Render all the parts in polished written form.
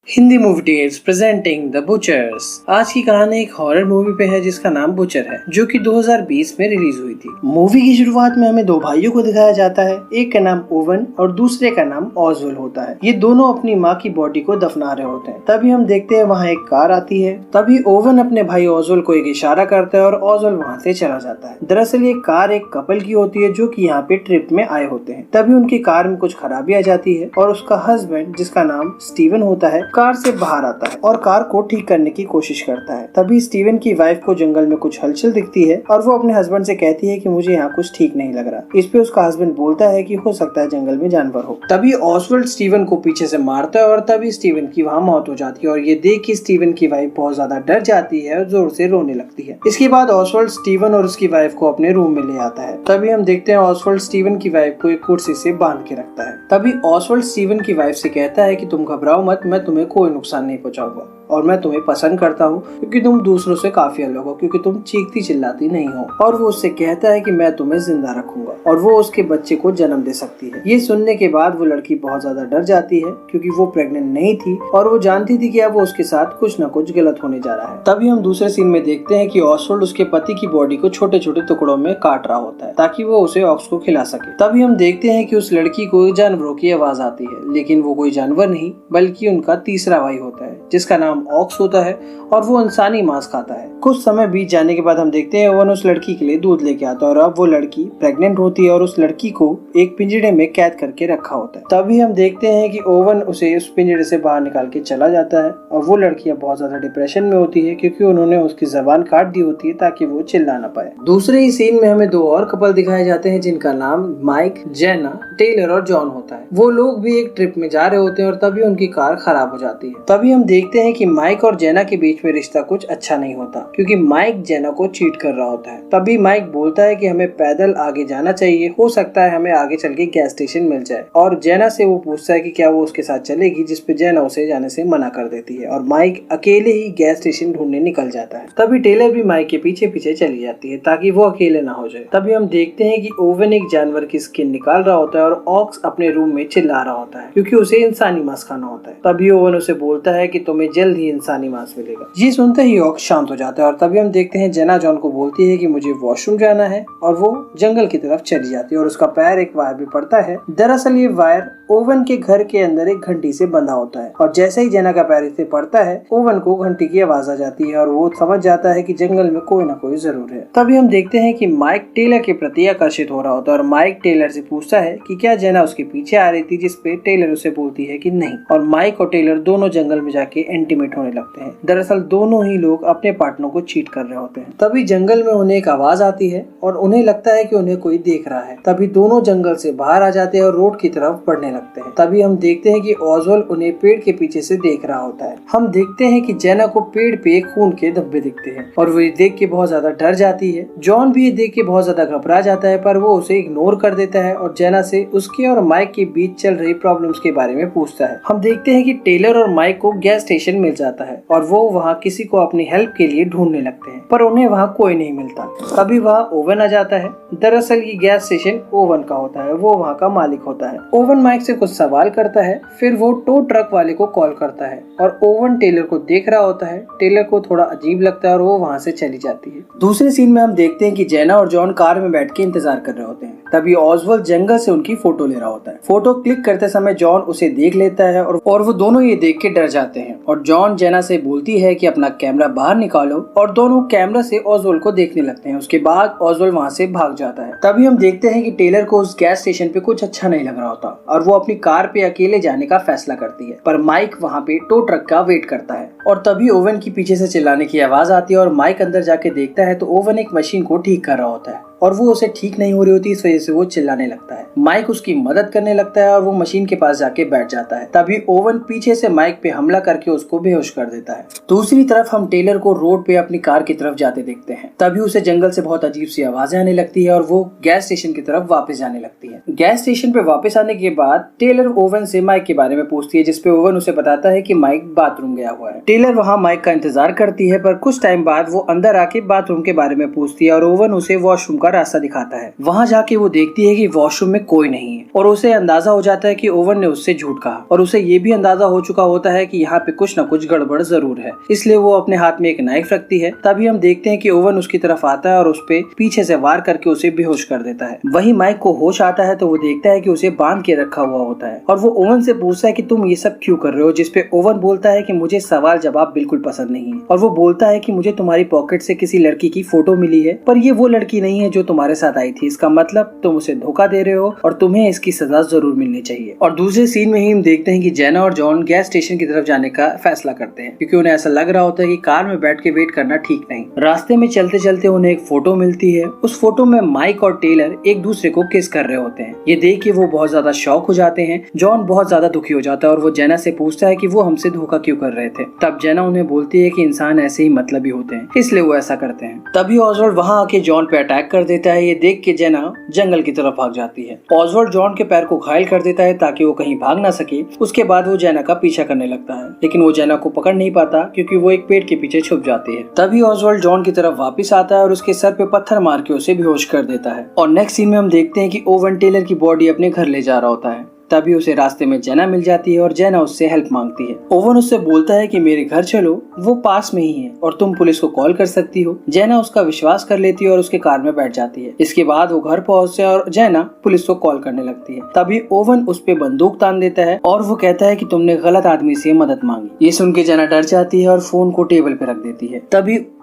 Hindi movie tales presenting the butchers. आज की कहानी एक हॉरर मूवी पे है जिसका नाम बुचर है, जो कि 2020 में रिलीज हुई थी। मूवी की शुरुआत में हमें दो भाइयों को दिखाया जाता है। एक का नाम ओवन और दूसरे का नाम ऑजवेल होता है। ये दोनों अपनी माँ की बॉडी को दफना रहे होते हैं। तभी हम देखते हैं वहाँ एक कार आती है। तभी ओवन अपने भाई ऑजवेल को एक इशारा करता है और ऑजवेल वहाँ से चला जाता है। दरअसल ये कार एक कपल की होती है जो कि यहाँ पे ट्रिप में आए होते हैं। तभी उनकी कार में कुछ खराबी आ जाती है और उसका हस्बैंड, जिसका नाम स्टीवन होता है, कार से बाहर आता है और कार को ठीक करने की कोशिश करता है। तभी स्टीवन की वाइफ को जंगल में कुछ हलचल दिखती है और वो अपने हस्बैंड से कहती है कि मुझे यहाँ कुछ ठीक नहीं लग रहा। इस पे उसका हस्बैंड बोलता है कि हो सकता है जंगल में जानवर हो। तभी ऑसवेल्ड स्टीवन को पीछे से मारता है और तभी स्टीवन की वहाँ मौत हो जाती है और ये देख के स्टीवन की वाइफ बहुत ज्यादा डर जाती है और जोर से रोने लगती है। इसके बाद ऑसवेल्ड स्टीवन और उसकी वाइफ को अपने रूम में ले आता है। तभी हम देखते हैं ऑसवेल्ड स्टीवन की वाइफ को एक कुर्सी से बांध के रखता है। तभी ऑसवेल्ड स्टीवन की वाइफ से कहता है कि तुम घबराओ मत, मैं तुम्हें कोई नुकसान नहीं पहुंचाऊंगा और मैं तुम्हें पसंद करता हूँ क्योंकि तुम दूसरों से काफी अलग हो, क्योंकि तुम चीखती चिल्लाती नहीं हो। और वो उससे कहता है कि मैं तुम्हें जिंदा रखूंगा और वो उसके बच्चे को जन्म दे सकती है। ये सुनने के बाद वो लड़की बहुत ज्यादा डर जाती है क्योंकि वो प्रेग्नेंट नहीं थी और वो जानती थी कि अब वो उसके साथ कुछ न कुछ गलत होने जा रहा है। तभी हम दूसरे सीन में देखते हैं कि ऑसवेल्ड उसके पति की बॉडी को छोटे छोटे टुकड़ों में काट रहा होता है ताकि वो उसे ऑक्स को खिला सके। तभी हम देखते हैं कि उस लड़की को जानवरों की आवाज आती है, लेकिन वो कोई जानवर नहीं बल्कि उनका तीसरा भाई होता है जिसका नाम ऑक्स होता है और वो इंसानी मांस खाता है। कुछ समय बीत जाने के बाद हम देखते हैं ओवन उस लड़की के लिए दूध लेके आता है और अब वो लड़की प्रेग्नेंट होती है और उस लड़की को एक पिंजरे में कैद करके रखा होता है। तभी हम देखते हैं कि ओवन उसे उस पिंजरे से बाहर निकाल के चला जाता है और वो लड़की अब बहुत ज्यादा डिप्रेशन में होती है क्योंकि उन्होंने उसकी जबान काट दी होती है ताकि वो चिल्ला ना पाए। दूसरे ही सीन में हमें दो और कपल दिखाए जाते हैं जिनका नाम माइक, जेना, टेलर और जॉन होता है। वो लोग भी एक ट्रिप में जा रहे होते हैं और तभी उनकी कार खराब हो जाती है। तभी हम देखते हैं कि माइक और जेना के बीच में रिश्ता कुछ अच्छा नहीं होता क्योंकि माइक जेना को चीट कर रहा होता है। तभी माइक बोलता है कि हमें पैदल आगे जाना चाहिए, हो सकता है हमें आगे चल के गैस स्टेशन मिल जाए। और जेना से वो पूछता है कि क्या वो उसके साथ चलेगी, जिसपे जेना उसे जाने से मना कर देती है और माइक अकेले ही गैस स्टेशन ढूंढने निकल जाता है। तभी टेलर भी माइक के पीछे पीछे चली जाती है ताकि वो अकेले ना हो जाए। तभी हम देखते हैं कि ओवन एक जानवर की स्किन निकाल रहा होता है और ऑक्स अपने रूम में चिल्ला रहा होता है क्योंकि उसे इंसानी मांस खाना होता है। तभी ओवन उसे बोलता है कि तुम्हें जल्द ही इंसानी मांस मिलेगा। ये सुनते ही ऑक्स शांत हो जाता है और तभी हम देखते हैं जेना जॉन को बोलती है कि मुझे वॉशरूम जाना है और वो जंगल की तरफ चली जाती है और उसका पैर एक वायर भी पड़ता है। दरअसल ये वायर ओवन के घर के अंदर एक घंटी से बंधा होता है और जैसे ही जेना का पैर इसे पड़ता है ओवन को घंटी की आवाज आ जाती है और वो समझ जाता है कि जंगल में कोई ना कोई जरूर है। तभी हम देखते हैं कि माइक टेलर के प्रति आकर्षित हो रहा होता है और माइक टेलर से पूछता है कि क्या जेना उसके पीछे आ रही थी, जिसपे टेलर उसे बोलती है कि नहीं। और माइक और टेलर दोनों जंगल में जाके इंटीमेट होने लगते हैं। दरअसल दोनों ही लोग अपने पार्टनर को चीट कर रहे होते हैं। तभी जंगल में उन्हें एक आवाज आती है और उन्हें लगता है कि उन्हें कोई देख रहा है। तभी दोनों जंगल से बाहर आ जाते हैं और रोड की तरफ बढ़ने लगते हैं। तभी हम देखते हैं कि ऑसवेल्ड उन्हें पेड़ के पीछे से देख रहा होता है। हम देखते हैं कि जेना को पेड़ पे खून के धब्बे दिखते हैं और वो ये देख के बहुत ज्यादा डर जाती है। जॉन भी ये देख के बहुत ज्यादा घबरा जाता है पर वो उसे इग्नोर कर देता है और जेना से उसके और माइक के बीच चल रही प्रॉब्लम्स के बारे में पूछता है। हम देखते हैं कि टेलर और माइक को गैस स्टेशन मिल जाता है और वो वहाँ किसी को अपनी हेल्प के लिए ढूंढने लगते हैं पर उन्हें वहाँ कोई नहीं मिलता। तभी वहाँ ओवन आ जाता है। दरअसल ये गैस स्टेशन ओवन का होता है, वो वहाँ का मालिक होता है। ओवन माइक से कुछ सवाल करता है, फिर वो टो ट्रक वाले को कॉल करता है और ओवन टेलर को देख रहा होता है। टेलर को थोड़ा अजीब लगता है और वो वहाँ से चली जाती है। दूसरे सीन में हम देखते हैं कि जेना और जॉन कार में बैठ के इंतजार कर रहे होते हैं। तभी ऑसवेल्ड जंगल से उनकी फोटो ले रहा होता है। फोटो क्लिक करते समय जॉन उसे देख लेता है और वो दोनों ये देख के डर जाते हैं और जॉन जेना से बोलती है कि अपना कैमरा बाहर निकालो और दोनों कैमरा से ऑसवेल्ड को देखने लगते हैं। उसके बाद ऑसवेल्ड वहाँ से भाग जाता है। तभी हम देखते हैं कि टेलर को उस गैस स्टेशन पे कुछ अच्छा नहीं लग रहा होता और वो अपनी कार पे अकेले जाने का फैसला करती है, पर माइक वहाँ पे टो ट्रक का वेट करता है। और तभी ओवन की पीछे से चिल्लाने की आवाज आती है और माइक अंदर जाके देखता है तो ओवन एक मशीन को ठीक कर रहा होता है और वो उसे ठीक नहीं हो रही होती, इस वजह से वो चिल्लाने लगता है। माइक उसकी मदद करने लगता है और वो मशीन के पास जाके बैठ जाता है। तभी ओवन पीछे से माइक पे हमला करके उसको बेहोश कर देता है। दूसरी तरफ हम टेलर को रोड पे अपनी कार की तरफ जाते देखते हैं। तभी उसे जंगल से बहुत अजीब सी आवाजें आने लगती है और वो गैस स्टेशन की तरफ वापस जाने लगती है। गैस स्टेशन पे वापस आने के बाद टेलर ओवन से माइक के बारे में पूछती है, जिसपे ओवन उसे बताता है कि माइक बाथरूम गया हुआ है। टेलर वहाँ माइक का इंतजार करती है पर कुछ टाइम बाद वो अंदर आके बाथरूम के बारे में पूछती है और ओवन उसे वॉशरूम का का रास्ता दिखाता है। वहाँ जाके वो देखती है कि वॉशरूम में कोई नहीं है और उसे अंदाजा हो जाता है कि ओवन ने उससे झूठ कहा और उसे ये भी अंदाजा हो चुका होता है कि यहाँ पे कुछ न कुछ गड़बड़ जरूर है, इसलिए वो अपने हाथ में एक नाइफ रखती है। तभी हम देखते हैं कि ओवन उसकी तरफ आता है और उस पे पीछे से वार करके उसे बेहोश कर देता है। वही माइक को होश आता है तो वो देखता है कि उसे बांध के रखा हुआ होता है और वो ओवन से पूछता है कि तुम ये सब क्यों कर रहे हो, जिसपे ओवन बोलता है कि मुझे सवाल जवाब बिल्कुल पसंद नहीं है और वो बोलता है कि मुझे तुम्हारी पॉकेट से किसी लड़की की फोटो मिली है, पर ये वो लड़की नहीं है जो तुम्हारे साथ आई थी। इसका मतलब तुम उसे धोखा दे रहे हो और तुम्हें इसकी सजा जरूर मिलनी चाहिए। और दूसरे सीन में ही हम देखते हैं कि जेना और जॉन गैस स्टेशन की तरफ जाने का फैसला करते हैं क्योंकि उन्हें ऐसा लग रहा होता है कि कार में बैठ के वेट करना ठीक नहीं। रास्ते में चलते चलते उन्हें एक फोटो मिलती है। उस फोटो में माइक और टेलर एक दूसरे को किस कर रहे होते हैं। ये देख के वो बहुत ज्यादा शॉक हो जाते हैं। जॉन बहुत ज्यादा दुखी हो जाता है और वो जेना से पूछता है कि वो हमसे धोखा क्यों कर रहे थे। तब जेना उन्हें बोलती है कि इंसान ऐसे ही मतलबी होते हैं, इसलिए वो ऐसा करते हैं। तभी ऑसवर्ल्ड वहाँ आके जॉन पे अटैक कर देता है। ये देख के जेना जंगल की तरफ भाग जाती है। ऑसवर्ल्ड जॉन के पैर को घायल कर देता है ताकि वो कहीं भाग ना सके। उसके बाद वो जेना का पीछा करने लगता है, लेकिन वो जेना को पकड़ नहीं पाता क्योंकि वो एक पेड़ के पीछे छुप जाती है। तभी ऑसवर्ल्ड जॉन की तरफ वापस आता है और उसके सर पे पत्थर मार के उसे बेहोश कर देता है। और नेक्स्ट सीन में हम देखते हैं कि ओवन टेलर की बॉडी अपने घर ले जा रहा होता है। तभी उसे रास्ते में जेना मिल जाती है और जेना उससे हेल्प मांगती है। ओवन उससे बोलता है कि मेरे घर चलो, वो पास में ही है और तुम पुलिस को कॉल कर सकती हो। जेना उसका विश्वास कर लेती है और उसके कार में बैठ जाती है। इसके बाद वो घर पहुंचते हैं और जेना पुलिस को कॉल करने लगती है। तभी ओवन उस पे बंदूक तान देता है और वो कहता है कि तुमने गलत आदमी से मदद मांगी। ये सुन के जेना डर जाती है और फोन को टेबल पे रख देती है।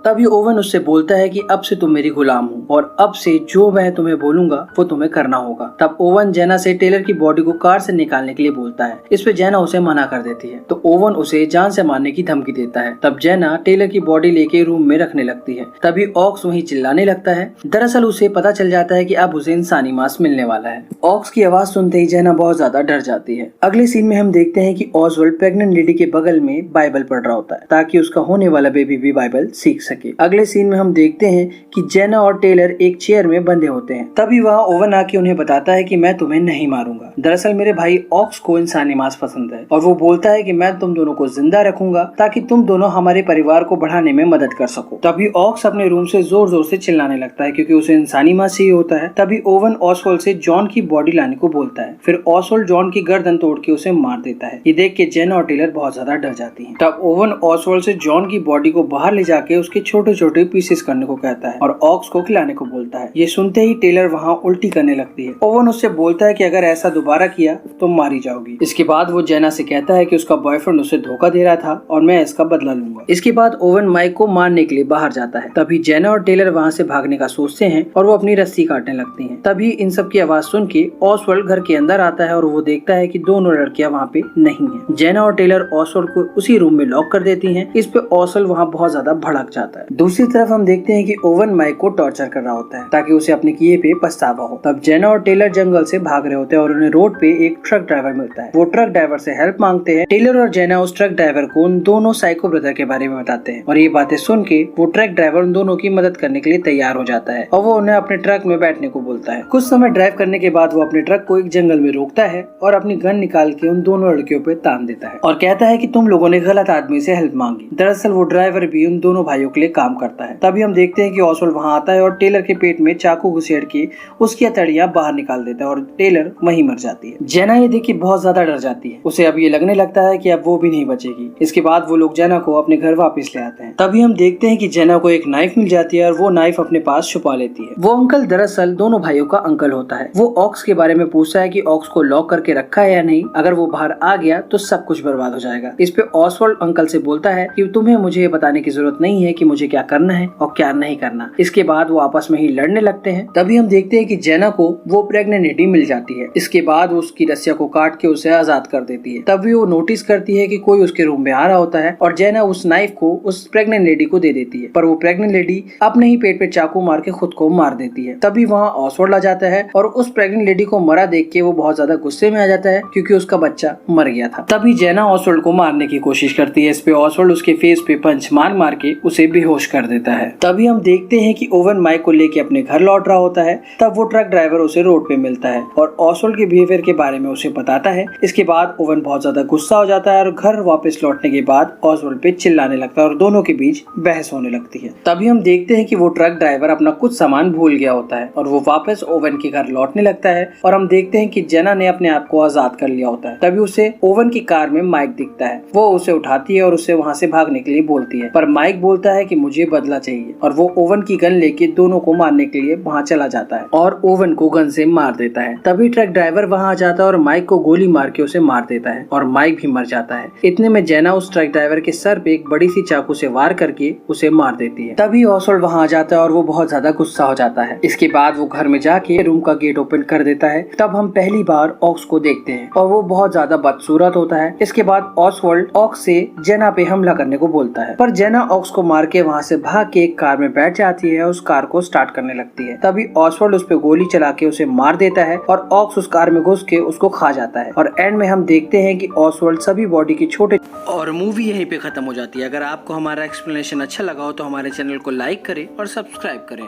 तभी ओवन उससे बोलता है कि अब से तुम मेरी गुलाम हो और अब से जो मैं तुम्हें बोलूंगा वो तुम्हें करना होगा। तब ओवन जेना से टेलर की बॉडी को कार से निकालने के लिए बोलता है। इस पे जेना उसे मना कर देती है तो ओवन उसे जान से मारने की धमकी देता है। तब जेना टेलर की बॉडी लेके रूम में रखने लगती है। तभी ऑक्स वहीं चिल्लाने लगता है। दरअसल उसे पता चल जाता है कि अब उसे इंसानी मांस मिलने वाला है। ऑक्स की आवाज सुनते ही जेना बहुत ज्यादा डर जाती है। अगले सीन में हम देखते हैं कि ऑसवर्ल्ड प्रेग्नेंट लेडी के बगल में बाइबल पढ़ रहा होता है ताकि उसका होने वाला बेबी भी बाइबल सीख सके। अगले सीन में हम देखते हैं कि जेना और टेलर एक चेयर में बंधे होते हैं। तभी वहाँ ओवन आके उन्हें बताता है कि मैं तुम्हें नहीं मारूंगा, दरअसल मेरे भाई ऑक्स को इंसानी मांस पसंद है और वो बोलता है कि मैं तुम दोनों को जिंदा रखूंगा ताकि तुम दोनों हमारे परिवार को बढ़ाने में मदद कर सको। तभी ऑक्स अपने रूम से जोर जोर से चिल्लाने लगता है क्योंकि उसे इंसानी मांस चाहिए होता है। तभी ओवन ऑसवर्ल्ड से जॉन की बॉडी लाने को बोलता है। फिर ऑसवर्ल्ड जॉन की गर्दन तोड़ के उसे मार देता है। ये देख के जेना और टेलर बहुत ज्यादा डर जाती है। तब ओवन ऑसवर्ल्ड से जॉन की बॉडी को बाहर ले जाके उसके छोटे छोटे पीसेस करने को कहता है और ऑक्स को खिलाने को बोलता है। ये सुनते ही टेलर वहाँ उल्टी करने लगती है। ओवन उससे बोलता है कि अगर ऐसा दोबारा किया तो मारी जाओगी। इसके बाद वो जेना से कहता है कि उसका बॉयफ्रेंड उसे धोखा दे रहा था और मैं इसका बदला लूंगा। इसके बाद ओवन माइक को मारने के लिए बाहर जाता है। तभी जेना और टेलर वहाँ से भागने का सोचते हैं और वो अपनी रस्सी काटने लगती हैं। तभी इन सब की आवाज सुन के ऑसवर्ल्ड घर के अंदर आता है और वो देखता है कि दोनों लड़कियां वहाँ पे नहीं है। जेना और टेलर ऑसवर्ल्ड को उसी रूम में लॉक कर देती हैं। इस पे ऑसवर्ल्ड वहाँ बहुत ज्यादा भड़क जाता है। दूसरी तरफ हम देखते हैं कि ओवन माइक को टॉर्चर कर रहा होता है ताकि उसे अपने किए पे पछतावा हो। तब जेना और टेलर जंगल से भाग रहे होते हैं और उन्हें रोड पे एक ट्रक ड्राइवर मिलता है। वो ट्रक ड्राइवर से हेल्प मांगते हैं। टेलर और जेना उस ट्रक ड्राइवर को उन दोनों साइको ब्रदर के बारे में बताते हैं और ये बातें सुन के वो ट्रक ड्राइवर उन दोनों की मदद करने के लिए तैयार हो जाता है और वो उन्हें अपने ट्रक में बैठने को बोलता है। कुछ समय ड्राइव करने के बाद वो अपने ट्रक को एक जंगल में रोकता है और अपनी गन निकाल के उन दोनों लड़कियों पे तान देता है और कहता है कि तुम लोगों ने गलत आदमी से हेल्प मांगी। दरअसल वो ड्राइवर भी उन दोनों भाइयों के लिए काम करता है। तभी हम देखते हैं कि ऑसवर्ल्ड वहाँ आता है और टेलर के पेट में चाकू घुसेड़ के उसकी हथेलियां बाहर निकाल देता है और टेलर वहीं मर जाती है। जेना ये देख के बहुत ज्यादा डर जाती है। उसे अब ये लगने लगता है कि अब वो भी नहीं बचेगी। इसके बाद वो लोग जेना को अपने घर वापस ले आते हैं। तभी हम देखते हैं कि जेना को एक नाइफ मिल जाती है और वो नाइफ अपने पास छुपा लेती है। वो अंकल दरअसल दोनों भाइयों का अंकल होता है। वो ऑक्स के बारे में पूछता है कि ऑक्स को लॉक करके रखा है या नहीं, अगर वो बाहर आ गया तो सब कुछ बर्बाद हो जाएगा। इस पे ऑसवर्ल्ड अंकल से बोलता है कि तुम्हें मुझे बताने की जरूरत नहीं है कि मुझे क्या करना है और क्या नहीं करना। इसके बाद वो आपस में ही लड़ने लगते हैं। तभी हम देखते हैं कि जेना को वो प्रेग्नेंट लेडी मिल जाती है। इसके बाद वो उसकी रस्सियों को काट के उसे आजाद कर देती है। तभी वो नोटिस करती है कि कोई उसके रूम में आ रहा होता है और जेना उस नाइफ को उस प्रेग्नेंट लेडी को दे देती है, पर वो प्रेग्नेंट लेडी अपने ही पेट पे चाकू मार के खुद को मार देती है। तभी वहाँ ऑसवर्ल्ड आ जाता है और उस प्रेग्नेंट लेडी को मरा देख के वो बहुत ज्यादा गुस्से में आ जाता है क्योंकि उसका बच्चा मर गया था। तभी जेना ऑसवर्ल्ड को मारने की कोशिश करती है। इस पे ऑसवर्ल्ड उसके फेस पे पंच मार मार के उसे बेहोश कर देता है। तभी हम देखते हैं कि ओवन माइक को लेके अपने घर लौट रहा होता है। तब वो ट्रक ड्राइवर उसे रोड पे मिलता है और ऑसवाल्ड के बिहेवियर के बारे में उसे बताता है। इसके बाद ओवन बहुत ज्यादा गुस्सा हो जाता है और घर वापस लौटने के बाद ऑसवाल्ड पे चिल्लाने लगता है और दोनों के बीच बहस होने लगती है। तभी हम देखते हैं कि वो ट्रक ड्राइवर अपना कुछ सामान भूल गया होता है और वो वापस ओवन के घर लौटने लगता है और हम देखते हैं कि जेना ने अपने आप को आजाद कर लिया होता है। तभी उसे ओवन की कार में माइक दिखता है। वो उसे उठाती है और उसे वहाँ से भागने के लिए बोलती है, पर माइक बोलता है कि मुझे बदला चाहिए और वो ओवन की गन लेके दोनों को मारने के लिए वहाँ चला जाता है और ओवन को गन से मार देता है। तभी ट्रक ड्राइवर वहाँ आ जाता है और माइक को गोली मार के उसे मार देता है और माइक भी मर जाता है। इतने में जेना उस ट्रक ड्राइवर के सर पे एक बड़ी सी चाकू से वार करके उसे मार देती है। तभी ऑसवाल्ड वहाँ आ जाता है और वो बहुत ज्यादा गुस्सा हो जाता है। इसके बाद वो घर में जाके रूम का गेट ओपन कर देता है। तब हम पहली बार ऑक्स को देखते हैं और वो बहुत ज्यादा बदसूरत होता है। इसके बाद ऑसवाल्ड ऑक्स से जेना पे हमला करने को बोलता है, पर जेना ऑक्स को मार के वहाँ से भाग के एक कार में बैठ जाती है और उस कार को स्टार्ट करने लगती है। तभी ऑसवाल्ड उस पे गोली चला के उसे मार देता है और ऑक्स उस कार में घुस के उसको खा जाता है और एंड में हम देखते हैं कि ऑसवाल्ड सभी बॉडी के छोटे और मूवी यहीं पे खत्म हो जाती है। अगर आपको हमारा एक्सप्लेनेशन अच्छा लगा हो तो हमारे चैनल को लाइक करें और सब्सक्राइब करें।